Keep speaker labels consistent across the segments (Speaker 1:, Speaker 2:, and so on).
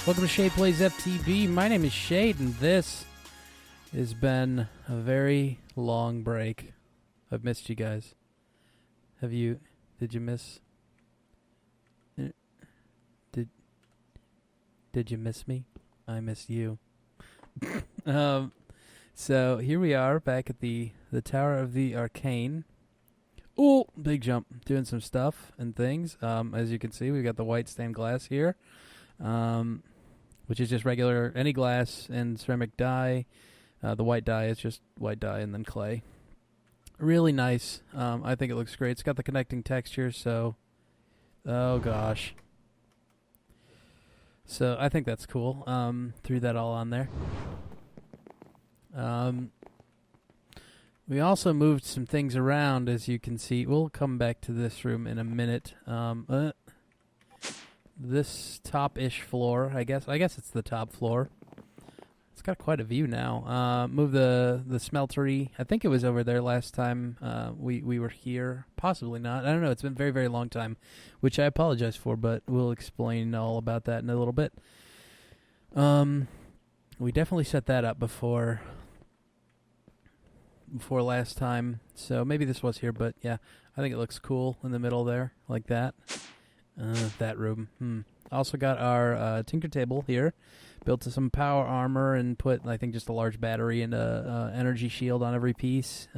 Speaker 1: Welcome to Shade Plays FTB. My name is Shade, and this has been a very long break. I've missed you guys. Have you? Did you miss? Did you miss me? I missed you. So here we are back at the Tower of the Arcane. Ooh, big jump. Doing some stuff and things. As you can see, we've got the white stained glass here. Which is just regular, any glass and ceramic dye. The white dye is just white dye and then clay. Really nice. I think it looks great. It's got the connecting texture, so... Oh, gosh. So, I think that's cool. Threw that all on there. We also moved some things around, as you can see. We'll come back to this room in a minute. This top-ish floor, I guess it's the top floor. It's got quite a view now. Move the smeltery. I think it was over there last time we were here. Possibly not. I don't know. It's been a very, very long time, which I apologize for, but we'll explain all about that in a little bit. We definitely set that up before last time, so maybe this was here, but yeah, I think it looks cool in the middle there, like that. That room. Also got our tinker table here. Built to some power armor and put, I think, just a large battery and a energy shield on every piece.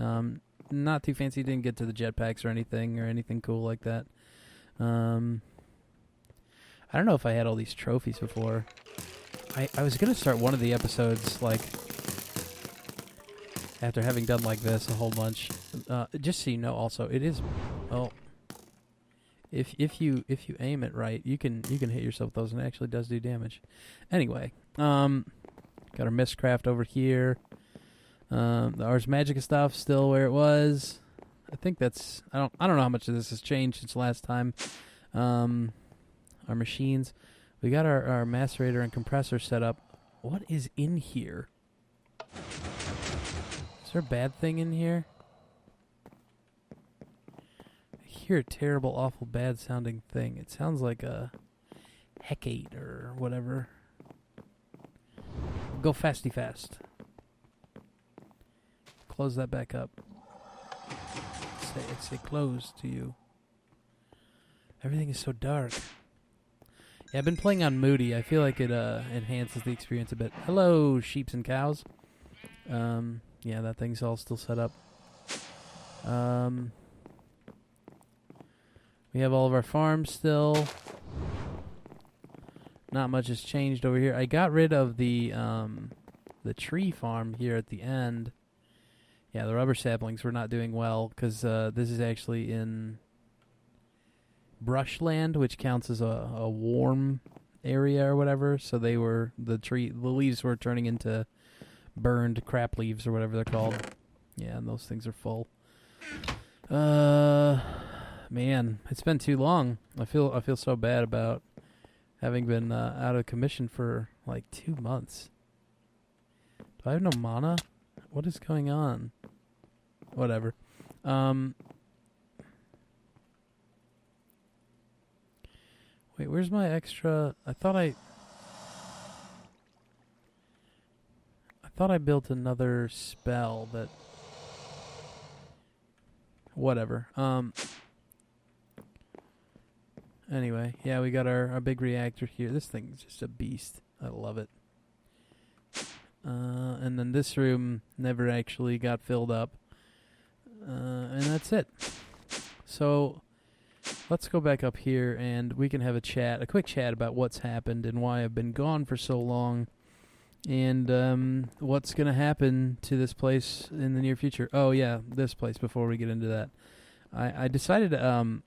Speaker 1: Not too fancy. Didn't get to the jetpacks or anything cool like that. I don't know if I had all these trophies before. I was going to start one of the episodes, like, after having done like this a whole bunch. Just so you know, also, it is... Oh... If you aim it right, you can hit yourself with those, and it actually does do damage. Anyway, got our Mistcraft over here. The Ars Magica stuff still where it was. I think that's I don't know how much of this has changed since last time. Our machines, we got our macerator and compressor set up. What is in here? Is there a bad thing in here? Hear a terrible, awful, bad-sounding thing. It sounds like a Hecate or whatever. Go fasty fast. Close that back up. Say close to you. Everything is so dark. Yeah, I've been playing on Moody. I feel like it enhances the experience a bit. Hello, sheeps and cows. Yeah, that thing's all still set up. We have all of our farms still. Not much has changed over here. I got rid of the tree farm here at the end. Yeah, the rubber saplings were not doing well because this is actually in brushland, which counts as a warm area or whatever. So they were the leaves were turning into burned crap leaves or whatever they're called. Yeah, and those things are full. Man, it's been too long. I feel so bad about having been out of commission for like 2 months. Do I have no mana? What is going on? Whatever. Wait, where's my extra? I thought I built another spell that. Whatever. Anyway, yeah, we got our big reactor here. This thing's just a beast. I love it. And then this room never actually got filled up. And that's it. So, let's go back up here and we can have a quick chat about what's happened and why I've been gone for so long. And what's going to happen to this place in the near future. Oh, yeah, this place before we get into that. I decided to...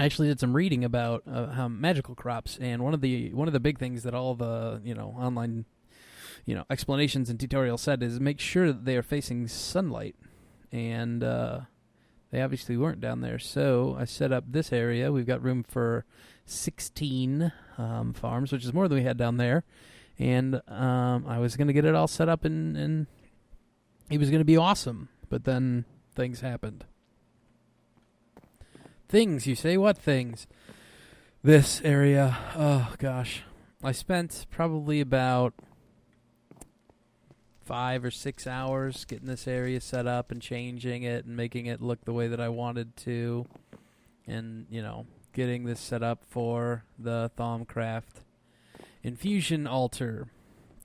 Speaker 1: I actually did some reading about how magical crops, and one of the big things that all the online explanations and tutorials said is make sure that they are facing sunlight, and they obviously weren't down there. So I set up this area. We've got room for 16 farms, which is more than we had down there, and I was going to get it all set up, and it was going to be awesome, but then things happened. Things, you say? What things? This area, oh gosh. I spent probably about 5 or 6 hours getting this area set up and changing it and making it look the way that I wanted to, and getting this set up for the Thaumcraft infusion altar.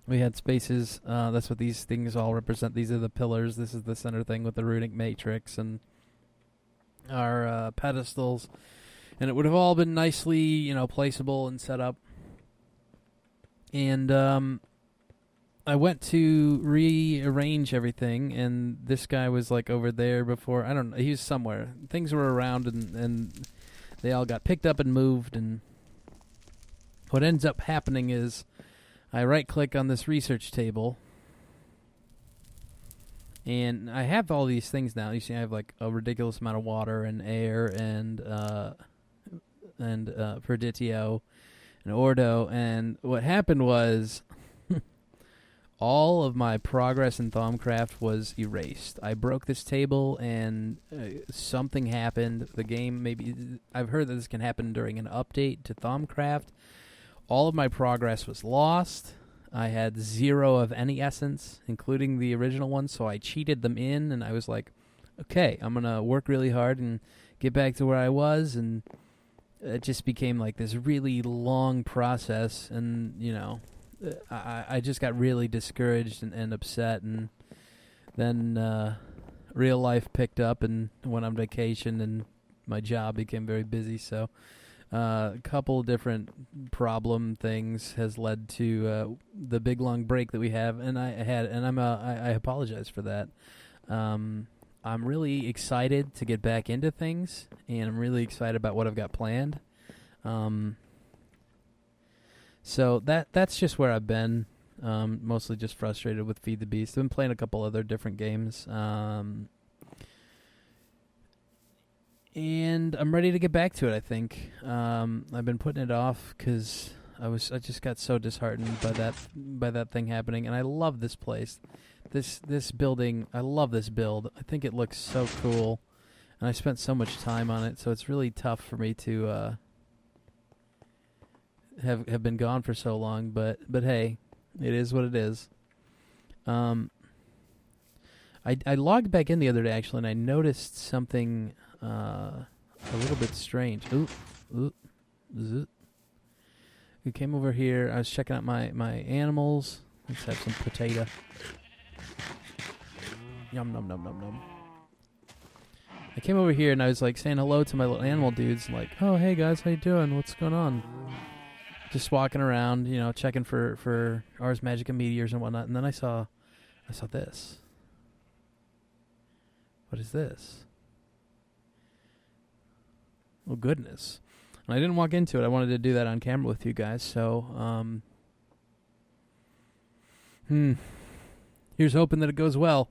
Speaker 1: We had spaces. That's what these things all represent. These are the pillars. This is the center thing with the runic matrix and our pedestals, and it would have all been nicely placeable and set up. And I went to rearrange everything, and this guy was like over there before. I don't know. He was somewhere. Things were around, and they all got picked up and moved. And what ends up happening is I right-click on this research table, and I have all these things now. You see, I have like a ridiculous amount of water and air and Perditio and Ordo. And what happened was all of my progress in Thaumcraft was erased. I broke this table, and something happened. The game, maybe I've heard that this can happen during an update to Thaumcraft. All of my progress was lost. I had 0 of any essence, including the original one, so I cheated them in, and I was like, okay, I'm going to work really hard and get back to where I was, and it just became like this really long process, and, I just got really discouraged and upset, and then real life picked up and went on vacation, and my job became very busy, so a couple different problem things has led to the big long break that we have, and I apologize for that. I'm really excited to get back into things, and I'm really excited about what I've got planned. So that's just where I've been. Mostly just frustrated with Feed the Beast. I've been playing a couple other different games. And I'm ready to get back to it, I think. I've been putting it off because I just got so disheartened by that thing happening. And I love this place. This building, I love this build. I think it looks so cool. And I spent so much time on it, so it's really tough for me to have been gone for so long, but hey, it is what it is. I logged back in the other day actually, and I noticed something a little bit strange. We came over here. I was checking out my animals. Let's have some potato. Yum nom nom nom nom. I came over here and I was like saying hello to my little animal dudes, like, oh hey guys, how you doing? What's going on? Just walking around, checking for Ars Magica meteors and whatnot, and then I saw this. What is this? Oh goodness! And I didn't walk into it. I wanted to do that on camera with you guys. So, here's hoping that it goes well.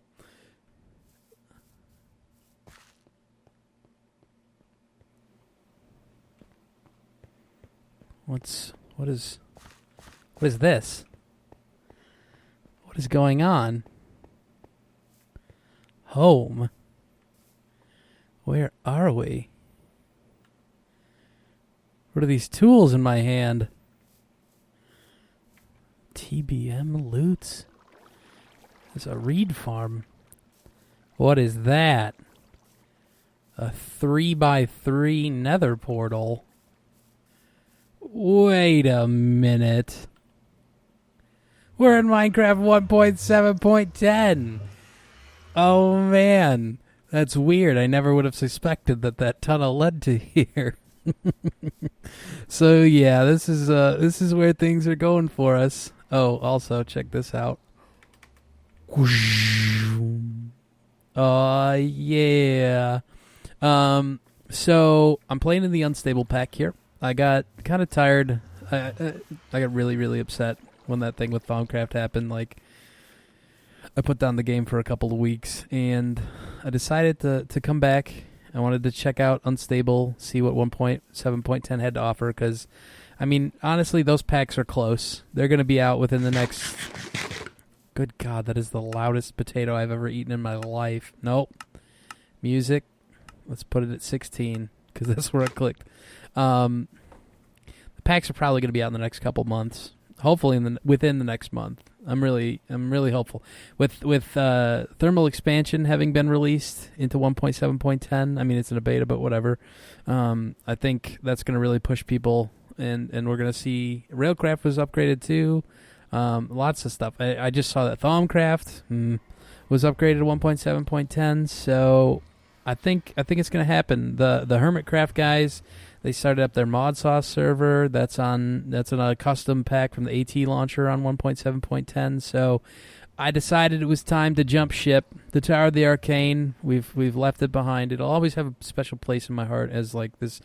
Speaker 1: What is this? What is going on? Home? Where are we? What are these tools in my hand? TBM loots? There's a reed farm. What is that? A 3x3 nether portal. Wait a minute. We're in Minecraft 1.7.10. Oh man, that's weird. I never would have suspected that tunnel led to here. So yeah, this is where things are going for us. Oh, also check this out. Yeah. So I'm playing in the unstable pack here. I got kind of tired. I got really, really upset when that thing with Thaumcraft happened. Like, I put down the game for a couple of weeks, and I decided to come back. I wanted to check out Unstable, see what 1.7.10 had to offer, because, I mean, honestly, those packs are close. They're going to be out within the next... Good God, that is the loudest potato I've ever eaten in my life. Nope. Music. Let's put it at 16, because that's where I clicked. The Packs are probably going to be out in the next couple months. Hopefully within the next month. I'm really hopeful. With thermal expansion having been released into 1.7.10. I mean, it's in a beta, but whatever. I think that's going to really push people, and we're going to see Railcraft was upgraded too. Lots of stuff. I just saw that Thaumcraft was upgraded to 1.7.10. So I think it's going to happen. The Hermitcraft guys, they started up their mod sauce server. That's on a custom pack from the AT launcher on 1.7.10. So I decided it was time to jump ship. The Tower of the Arcane, we've left it behind. It'll always have a special place in my heart as like this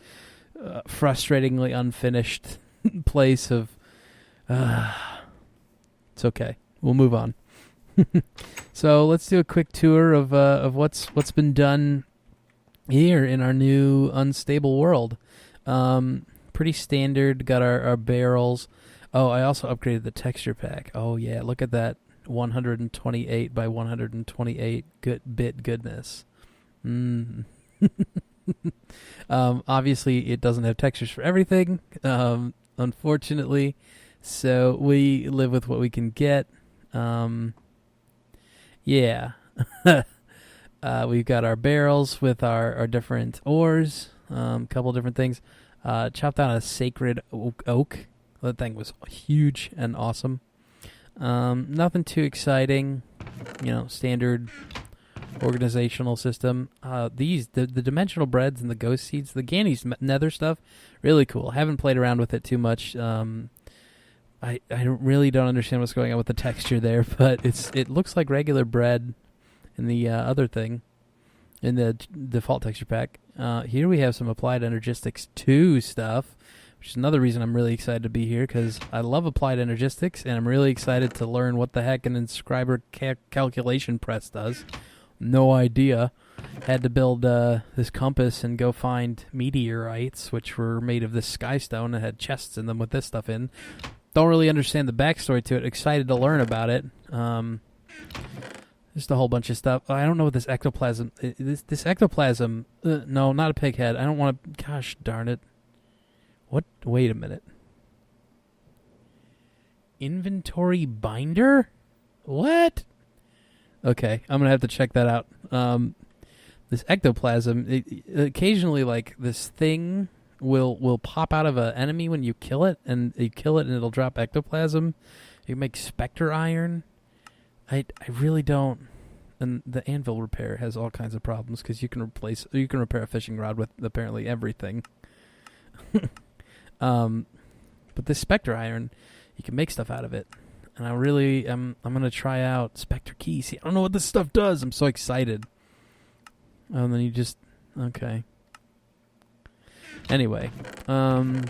Speaker 1: frustratingly unfinished place of. It's okay. We'll move on. So let's do a quick tour of what's been done here in our new unstable world. Pretty standard. Got our barrels. Oh, I also upgraded the texture pack. Oh yeah, look at that 128 by 128 bit goodness. Obviously, it doesn't have textures for everything. Unfortunately, so we live with what we can get. Yeah. We've got our barrels with our different ores, couple different things. Chopped down a sacred oak. That thing was huge and awesome. Nothing too exciting, standard organizational system. The dimensional breads and the ghost seeds, the Ganny's nether stuff, really cool. Haven't played around with it too much. I really don't understand what's going on with the texture there, but it looks like regular bread in the other thing, in the default texture pack. Here we have some Applied Energistics 2 stuff, which is another reason I'm really excited to be here, because I love Applied Energistics, and I'm really excited to learn what the heck an inscriber calculation press does. No idea. Had to build this compass and go find meteorites, which were made of this skystone and had chests in them with this stuff in. Don't really understand the backstory to it. Excited to learn about it. Just a whole bunch of stuff. I don't know what this ectoplasm... This ectoplasm... no, not a pig head. I don't want to... Gosh darn it. What? Wait a minute. Inventory binder? What? Okay, I'm going to have to check that out. This ectoplasm... occasionally, like, this thing... will pop out of an enemy when you kill it, and you kill it and it'll drop ectoplasm. You can make specter iron. I really don't. And the anvil repair has all kinds of problems because you can repair a fishing rod with apparently everything. But this specter iron, you can make stuff out of it. And I'm gonna try out Spectre Key. See, I don't know what this stuff does. I'm so excited. And then you just okay. Anyway,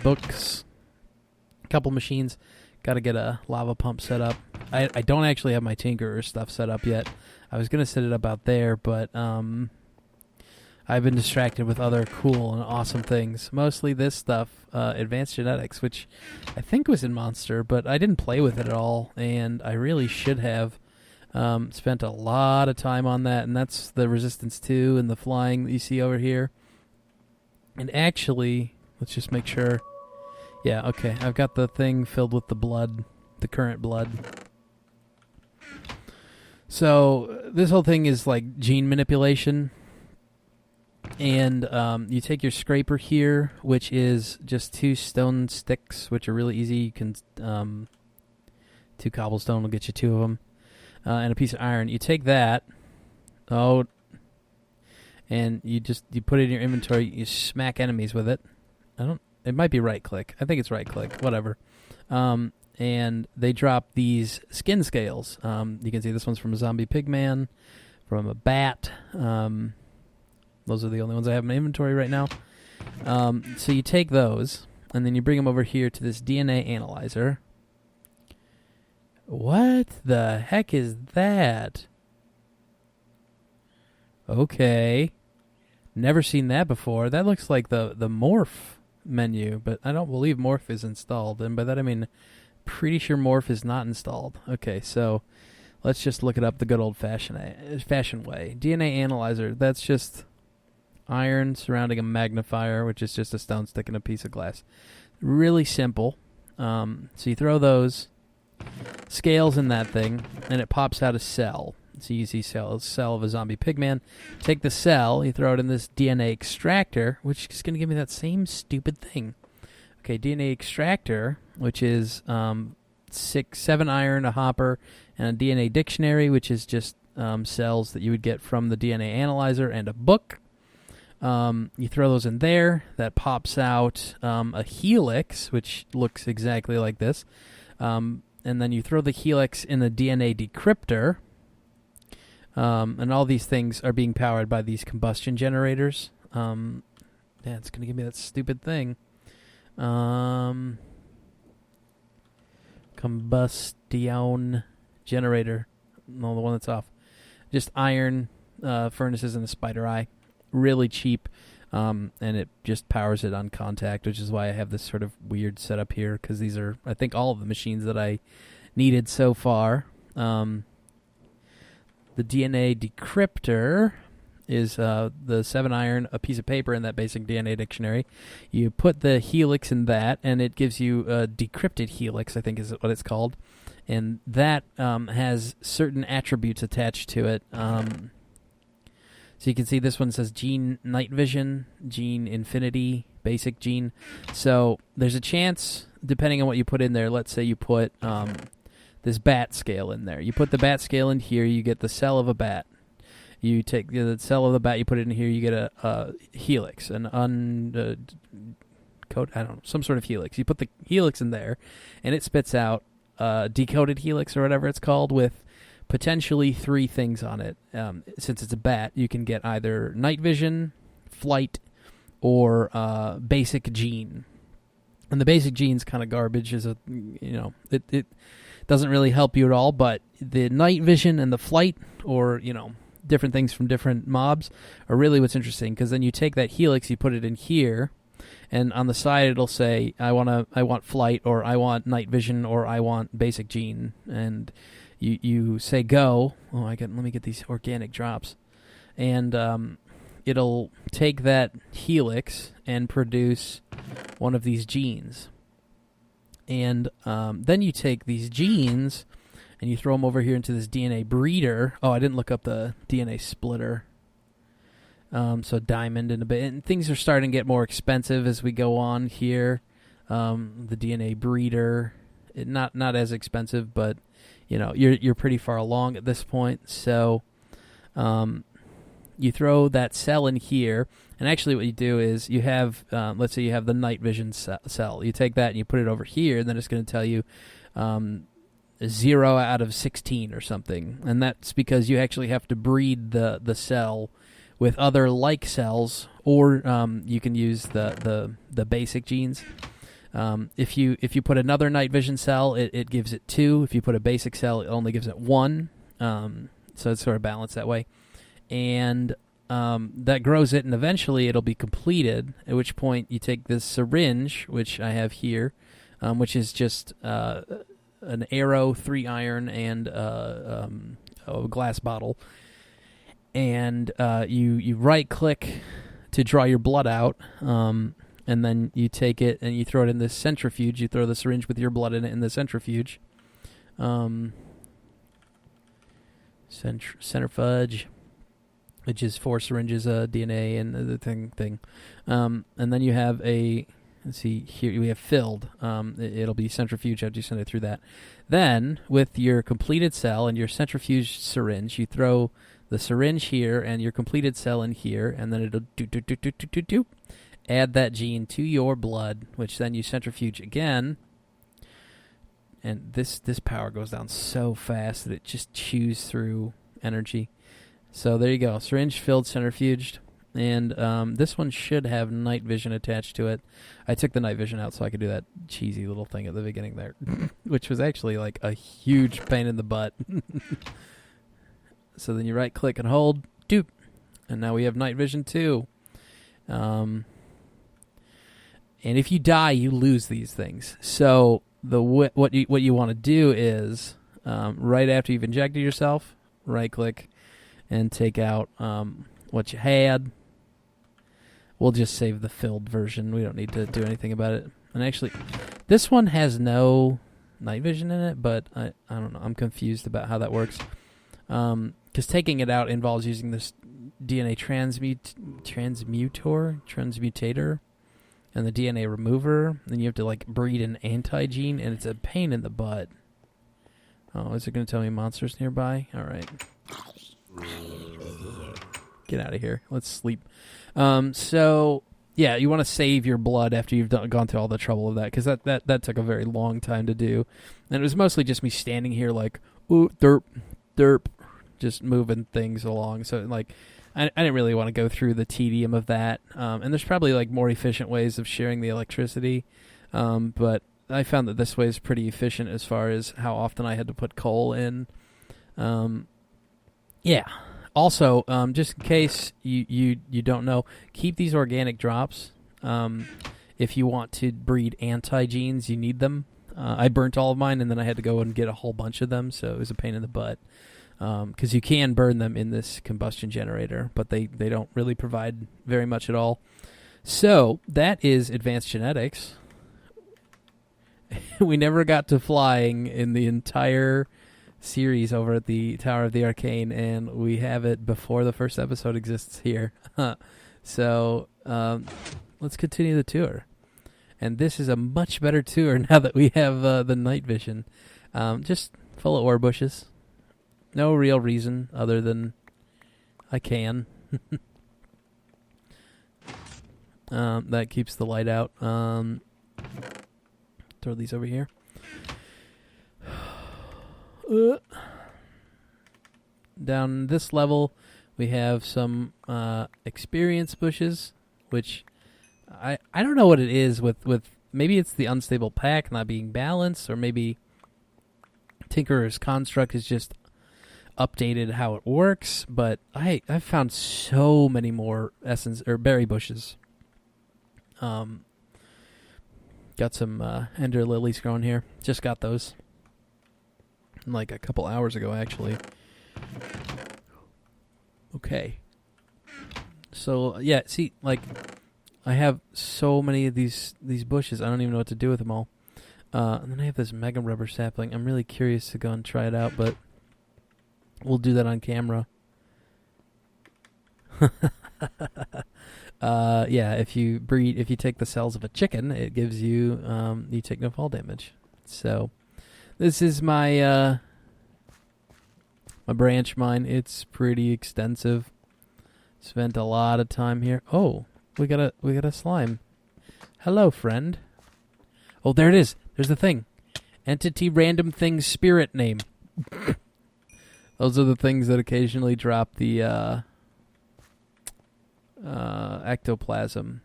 Speaker 1: books, a couple machines. Got to get a lava pump set up. I don't actually have my Tinkerer stuff set up yet. I was going to set it up out there, but I've been distracted with other cool and awesome things. Mostly this stuff, Advanced Genetics, which I think was in Monster, but I didn't play with it at all, and I really should have spent a lot of time on that, and that's the Resistance 2 and the flying that you see over here. And actually, let's just make sure. Yeah, okay. I've got the thing filled with the blood, the current blood. So this whole thing is like gene manipulation. And you take your scraper here, which is just 2 stone sticks, which are really easy. You can 2 cobblestone will get you 2 of them. And a piece of iron. You take that. And you put it in your inventory. You smack enemies with it. It might be right click. I think it's right click. Whatever. And they drop these skin scales. You can see this one's from a zombie pigman, from a bat. Those are the only ones I have in my inventory right now. So you take those, and then you bring them over here to this DNA analyzer. What the heck is that? Okay. Never seen that before. That looks like the morph menu, but I don't believe morph is installed. And by that I mean pretty sure morph is not installed. Okay, so let's just look it up the good old-fashioned way. DNA analyzer, that's just iron surrounding a magnifier, which is just a stone stick and a piece of glass. Really simple. So you throw those scales in that thing, and it pops out a cell. It's an easy cell of a zombie pigman. Take the cell, you throw it in this DNA extractor, which is going to give me that same stupid thing. Okay, DNA extractor, which is 7 iron, a hopper, and a DNA dictionary, which is just cells that you would get from the DNA analyzer, and a book. You throw those in there. That pops out a helix, which looks exactly like this. And then you throw the helix in the DNA decryptor. And all these things are being powered by these combustion generators. Yeah, it's going to give me that stupid thing. Combustion generator. No, the one that's off. Just iron furnaces and a spider eye. Really cheap. And it just powers it on contact, which is why I have this sort of weird setup here, because these are, I think, all of the machines that I needed so far. The DNA decryptor is the 7 iron, a piece of paper in that basic DNA dictionary. You put the helix in that, and it gives you a decrypted helix, I think is what it's called. And that has certain attributes attached to it. So you can see this one says gene night vision, gene infinity, basic gene. So there's a chance, depending on what you put in there, let's say you put this bat scale in there. You put the bat scale in here, you get the cell of a bat. You take the cell of the bat, you put it in here, you get a helix, I don't know, some sort of helix. You put the helix in there, and it spits out a decoded helix or whatever it's called with potentially 3 things on it. Since it's a bat, you can get either night vision, flight, or basic gene. And the basic gene's kind of garbage. It doesn't really help you at all, but the night vision and the flight, or, different things from different mobs, are really what's interesting, because then you take that helix, you put it in here, and on the side it'll say, I want flight, or I want night vision, or I want basic gene, and you say go. Let me get these organic drops, and it'll take that helix and produce one of these genes. And then you take these genes and you throw them over here into this DNA breeder. Oh, I didn't look up the DNA splitter. So diamond and a bit. And things are starting to get more expensive as we go on here. The DNA breeder, not as expensive, but you're pretty far along at this point. So you throw that cell in here, and actually what you do is you have, let's say you have the night vision cell. You take that and you put it over here, and then it's going to tell you 0 out of 16 or something. And that's because you actually have to breed the cell with other like cells, or you can use the basic genes. If you put another night vision cell, it gives it 2. If you put a basic cell, it only gives it 1. So it's sort of balanced that way. And that grows it, and eventually it'll be completed, at which point you take this syringe, which I have here, which is just an arrow, 3 iron, and a glass bottle. And you right-click to draw your blood out, and then you take it and you throw it in this centrifuge. You throw the syringe with your blood in it in the centrifuge. Centrifuge, which is 4 syringes of DNA and the thing. And then you have let's see, here we have filled. It'll be centrifuge after you send it through that. Then, with your completed cell and your centrifuge syringe, you throw the syringe here and your completed cell in here, and then it'll do. Add that gene to your blood, which then you centrifuge again. And this power goes down so fast that it just chews through energy. So there you go, syringe filled, centrifuged. And this one should have night vision attached to it. I took the night vision out so I could do that cheesy little thing at the beginning there, which was actually like a huge pain in the butt. So then you right click and hold, doop, and now we have night vision too. And if you die, you lose these things. So what you want to do is right after you've injected yourself, right click and take out what you had. We'll just save the filled version. We don't need to do anything about it. And actually, this one has no night vision in it, but I don't know. I'm confused about how that works. Because taking it out involves using this DNA transmutator, and the DNA remover. Then you have to like breed an anti-gene, and it's a pain in the butt. Oh, is it going to tell me monsters nearby? All right. Get out of here. Let's sleep. So, yeah, you want to save your blood after you've gone through all the trouble of that, because that took a very long time to do. And it was mostly just me standing here like, ooh, derp, derp, just moving things along. So, like, I didn't really want to go through the tedium of that. And there's probably, like, more efficient ways of sharing the electricity. But I found that this way is pretty efficient as far as how often I had to put coal in. Yeah. Also, just in case you don't know, keep these organic drops. If you want to breed anti-genes, you need them. I burnt all of mine, and then I had to go and get a whole bunch of them, so it was a pain in the butt. Because you can burn them in this combustion generator, but they don't really provide very much at all. So, that is advanced genetics. We never got to flying in the entire series over at the Tower of the Arcane, and we have it before the first episode exists here. So, let's continue the tour. And this is a much better tour now that we have the night vision. Just full of ore bushes. No real reason other than I can. That keeps the light out. Throw these over here. Down this level, we have some experience bushes, which I don't know what it is with maybe it's the unstable pack not being balanced, or maybe Tinkerer's construct is just updated how it works, but I've found so many more essence or berry bushes. Got some ender lilies growing here. Just got those like a couple hours ago, actually. Okay. So, yeah, see, like, I have so many of these bushes, I don't even know what to do with them all. And then I have this mega rubber sapling. I'm really curious to go and try it out, but we'll do that on camera. Yeah, if you take the cells of a chicken, it gives you, you take no fall damage. So, this is my branch mine. It's pretty extensive. Spent a lot of time here. Oh, we got a slime. Hello, friend. Oh, there it is. There's the thing. Entity random thing spirit name. Those are the things that occasionally drop the ectoplasm.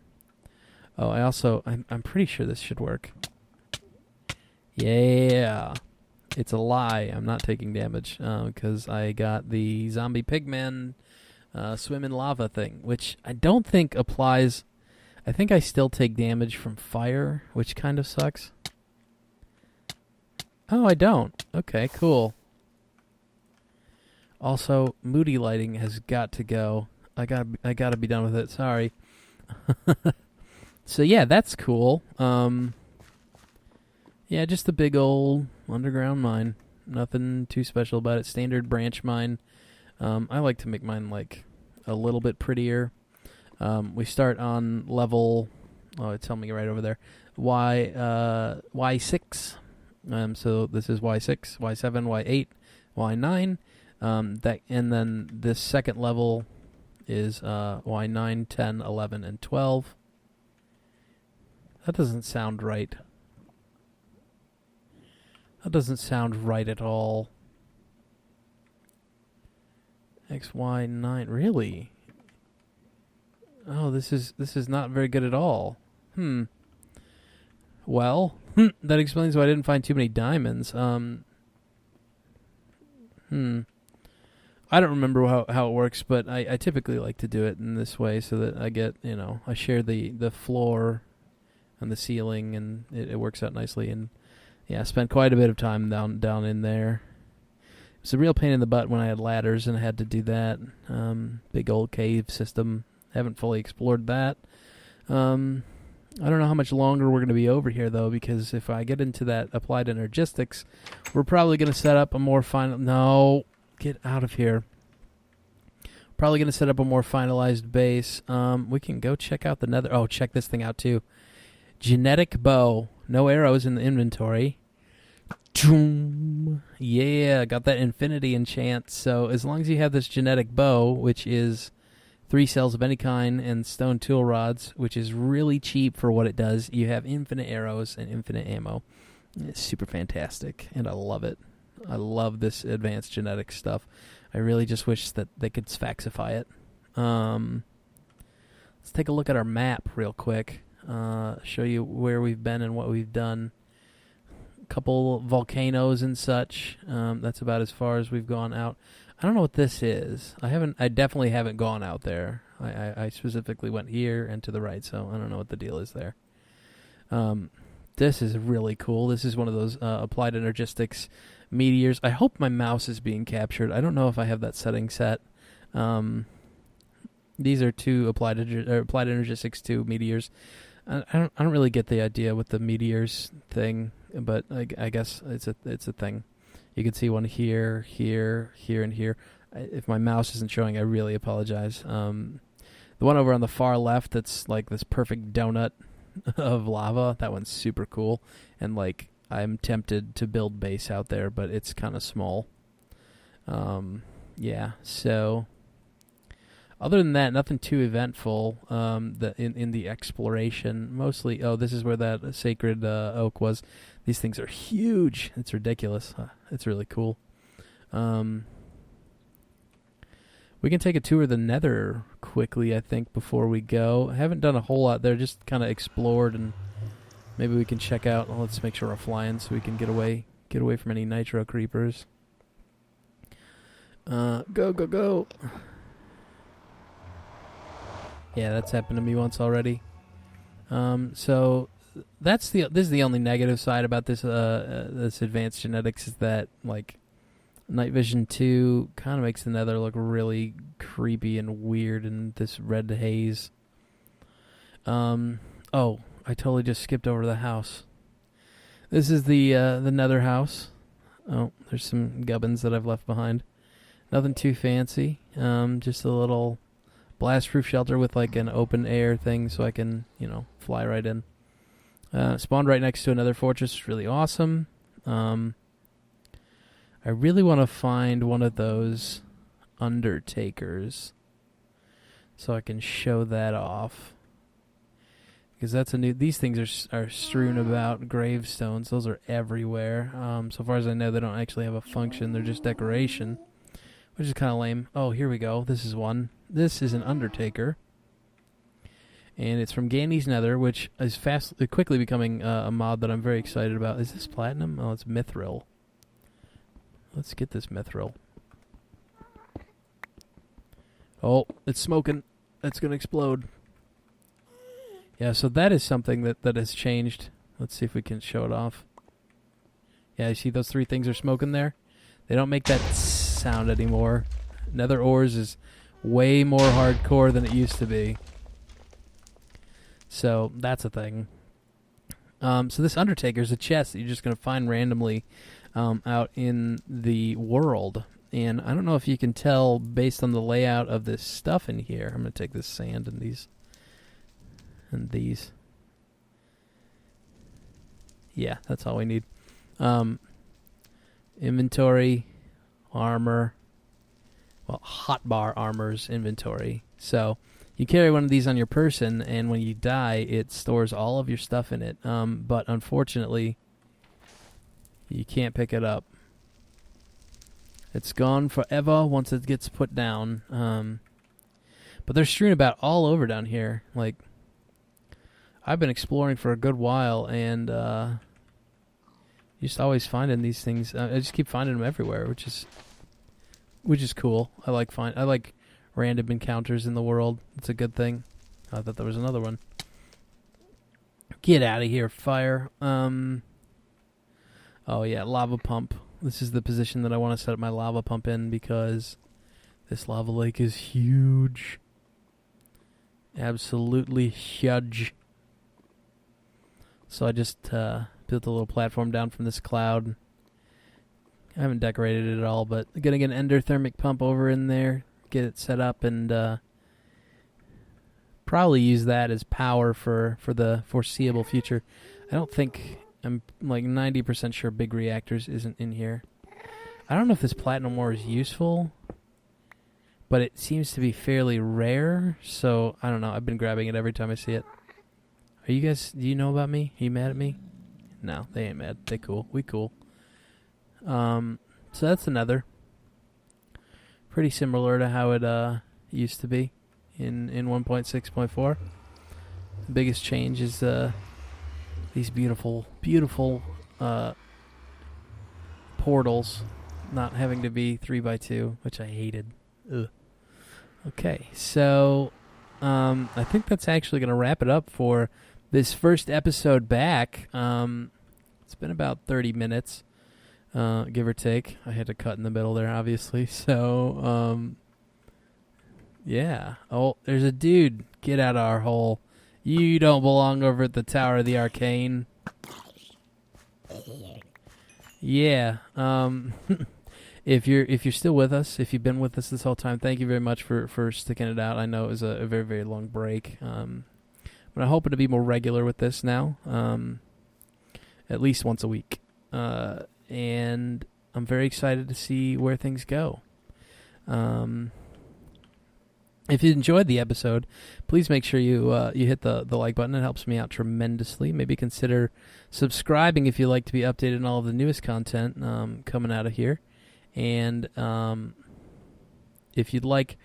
Speaker 1: Oh, I'm pretty sure this should work. Yeah. It's a lie. I'm not taking damage because I got the zombie pigman swim in lava thing, which I don't think applies. I think I still take damage from fire, which kind of sucks. Oh, I don't. Okay, cool. Also, moody lighting has got to go. I gotta be done with it. Sorry. So yeah, that's cool. Yeah, just a big old underground mine. Nothing too special about it. Standard branch mine. I like to make mine like a little bit prettier. We start on level. Oh, it's telling me right over there. Y6. So this is Y6, Y7, Y8, Y9. That and then this second level is Y9, 10, 11, and 12. That doesn't sound right. That doesn't sound right at all. XY9, really? Oh, this is not very good at all. Well, that explains why I didn't find too many diamonds. I don't remember how it works, but I typically like to do it in this way so that I get, I share the floor and the ceiling, and it works out nicely. And yeah, I spent quite a bit of time down in there. It was a real pain in the butt when I had ladders and I had to do that. Big old cave system. Haven't fully explored that. I don't know how much longer we're going to be over here, though, because if I get into that applied energistics, we're probably going to set up a more final... No, get out of here. Probably going to set up a more finalized base. We can go check out the nether... Oh, check this thing out, too. Genetic bow. No arrows in the inventory. Yeah, got that infinity enchant. So as long as you have this genetic bow, which is 3 cells of any kind, and stone tool rods, which is really cheap for what it does, you have infinite arrows and infinite ammo. It's super fantastic, and I love it. I love this advanced genetic stuff. I really just wish that they could sfaxify it. Let's take a look at our map real quick. Show you where we've been and what we've done. A couple volcanoes and such. That's about as far as we've gone out. I don't know what this is. I definitely haven't gone out there. I specifically went here and to the right, so I don't know what the deal is there. This is really cool. This is one of those applied energistics meteors. I hope my mouse is being captured. I don't know if I have that setting set. These are 2 applied energistics 2 meteors. I don't really get the idea with the meteors thing, but I guess it's a thing. You can see one here, here, here, and here. If my mouse isn't showing, I really apologize. The one over on the far left that's like this perfect donut of lava, that one's super cool. And like I'm tempted to build base out there, but it's kind of small. Yeah, so other than that, nothing too eventful in the exploration. Mostly, this is where that sacred oak was. These things are huge. It's ridiculous. It's really cool. We can take a tour of the nether quickly, I think, before we go. I haven't done a whole lot there, just kind of explored, and maybe we can check out. Well, let's make sure we're flying so we can get away from any nitro creepers. Go. Yeah, that's happened to me once already. So this is the only negative side about this this advanced genetics, is that like night vision 2 kind of makes the nether look really creepy and weird in this red haze. Oh, I totally just skipped over the house. This is the nether house. Oh, there's some gubbins that I've left behind. Nothing too fancy. Just a little blast-proof shelter with like an open air thing so I can, fly right in. Spawned right next to another fortress. Really awesome. I really want to find one of those undertakers so I can show that off. Because that's these things are strewn about gravestones. Those are everywhere. So far as I know, they don't actually have a function. They're just decoration, which is kind of lame. Oh, here we go. This is one. This is an undertaker. And it's from Gandy's Nether, which is quickly becoming a mod that I'm very excited about. Is this platinum? Oh, it's mithril. Let's get this mithril. Oh, it's smoking. It's going to explode. Yeah, so that is something that has changed. Let's see if we can show it off. Yeah, you see those 3 things are smoking there? They don't make that sound anymore. Nether ores is way more hardcore than it used to be. So that's a thing. So this Undertaker is a chest that you're just going to find randomly out in the world. And I don't know if you can tell based on the layout of this stuff in here. I'm going to take this sand and these. Yeah, that's all we need. Inventory, armor. Well, hotbar armor's inventory. So you carry one of these on your person, and when you die, it stores all of your stuff in it. But unfortunately, you can't pick it up. It's gone forever once it gets put down. But they're strewn about all over down here. Like, I've been exploring for a good while, and just always finding these things. I just keep finding them everywhere, which is cool. I like random encounters in the world. It's a good thing. I thought there was another one. Get out of here, fire. Oh yeah, lava pump. This is the position that I want to set up my lava pump in because this lava lake is huge. Absolutely huge. So I just built a little platform down from this cloud. I haven't decorated it at all, but gonna get an endothermic pump over in there, get it set up, and probably use that as power for the foreseeable future. I don't think, I'm like 90% sure big reactors isn't in here. I don't know if this platinum ore is useful, but it seems to be fairly rare, so I don't know. I've been grabbing it every time I see it. Are you guys, do you know about me? Are you mad at me? No, they ain't mad. They cool. We cool. So that's another. Pretty similar to how it used to be in 1.6.4. The biggest change is these beautiful portals not having to be 3x2, which I hated. Ugh. Okay, so I think that's actually going to wrap it up for this first episode back. It's been about 30 minutes, give or take. I had to cut in the middle there, obviously. So, yeah. Oh, there's a dude. Get out of our hole. You don't belong over at the Tower of the Arcane. Yeah. If you're still with us, if you've been with us this whole time, thank you very much for sticking it out. I know it was a very, very long break. But I'm hoping to be more regular with this now, at least once a week. And I'm very excited to see where things go. If you enjoyed the episode, please make sure you hit the like button. It helps me out tremendously. Maybe consider subscribing if you like to be updated on all of the newest content coming out of here. And if you'd like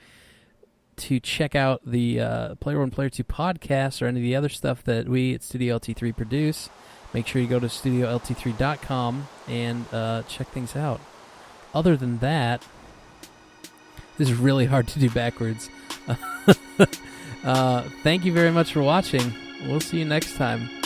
Speaker 1: to check out the Player 1, Player 2 podcast or any of the other stuff that we at Studio LT3 produce, make sure you go to StudioLT3.com and check things out. Other than that, this is really hard to do backwards. Thank you very much for watching. We'll see you next time.